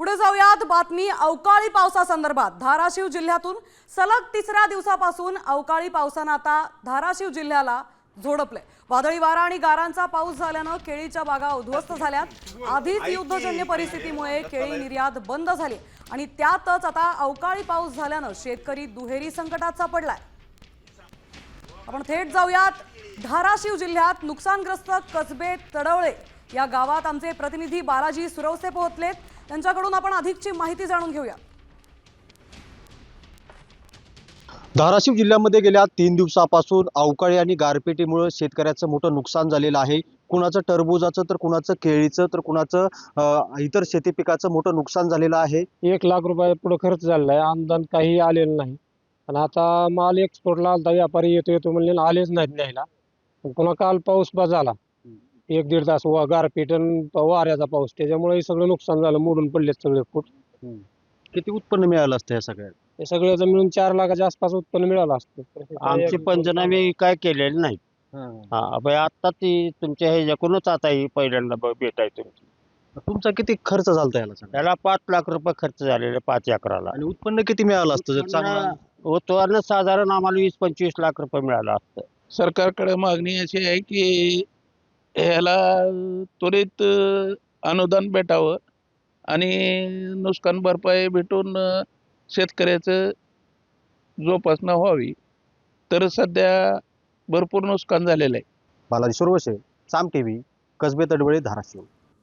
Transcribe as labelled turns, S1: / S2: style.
S1: पुढे जाऊयात बातमी अवकाळी पावसासंदर्भात। धाराशिव जिल्ह्यातून सलग तिसऱ्या दिवसापासून अवकाळी पावसाने आता धाराशिव जिल्ह्याला झोडपले। वादळी वारा आणि गारांचा पाऊस झाल्याने केळीच्या बागा उद्ध्वस्त झाल्यात। आधीच युद्धजन्य परिस्थितीमुळे केळी निर्यात बंद झाली आणि त्यातच आता अवकाळी पाऊस झाल्याने शेतकरी दुहेरी संकटात सापडलाय। आपण थेट जाऊयात धाराशिव जिल्ह्यात नुकसानग्रस्त कसबे तडवळे या गावात आमचे प्रतिनिधी बालाजी सुरवसे पोहोचलेत। त्यांच्याकडून आपण अधिकची माहिती जाणून घेऊया।
S2: धाराशिव जिल्ह्यामध्ये गेल्या 3 दिवसापासून अवकाळी आणि गारपिटीमुळे शेतकऱ्याचं मोठं नुकसान झालेलं आहे। कुणाचं टरबूजाचं तर कुणाचं केळीचं तर कुणाचं इतर शेती पिकाचं मोठं नुकसान झालेलं आहे।
S3: 1 लाख रुपये पुढे खर्च झालेला आहे। अनुदान काही आलेलं नाही आणि आता माल एक्सपोर्टला आलता, व्यापारी येतो म्हणले आलेच नाहीत न्यायला। पुन्हा काल पाऊस झाला 1-1.5 तास गारपीट आणि वाऱ्याचा पाऊस, त्याच्यामुळे सगळं नुकसान झालं, मोडून पडले सगळे फूट।
S2: किती उत्पन्न मिळालं असतं या सगळ्यात?
S3: हे सगळ्याचं मिळून 4 लाखाच्या आसपास उत्पन्न मिळालं असतं।
S4: आमचे पंचनामे काय केलेले नाही। आता ती तुमच्या ह्याच्याकडूनच आता ही पहिल्यांदा भेट आहे तुमची।
S2: तुमचा किती खर्च झालता याला सगळा?
S4: त्याला 5 लाख रुपये खर्च झालेले 5 एकराला।
S2: आणि उत्पन्न किती मिळालं असतं जर चांगलं?
S4: होतो आणि साधारण आम्हाला 20-25 लाख रुपये मिळालं असतं।
S5: सरकारकडे मागणी अशी आहे की ह्याला त्वरित अनुदान भेटावं आणि नुकसान भरपाई भेटून शेतकऱ्याचं जोपासना व्हावी। तर सध्या भरपूर नुकसान झालेलं आहे।
S2: बालाजी सुरवसे, साम टीव्ही, कसबे तडवळे, धाराशिव।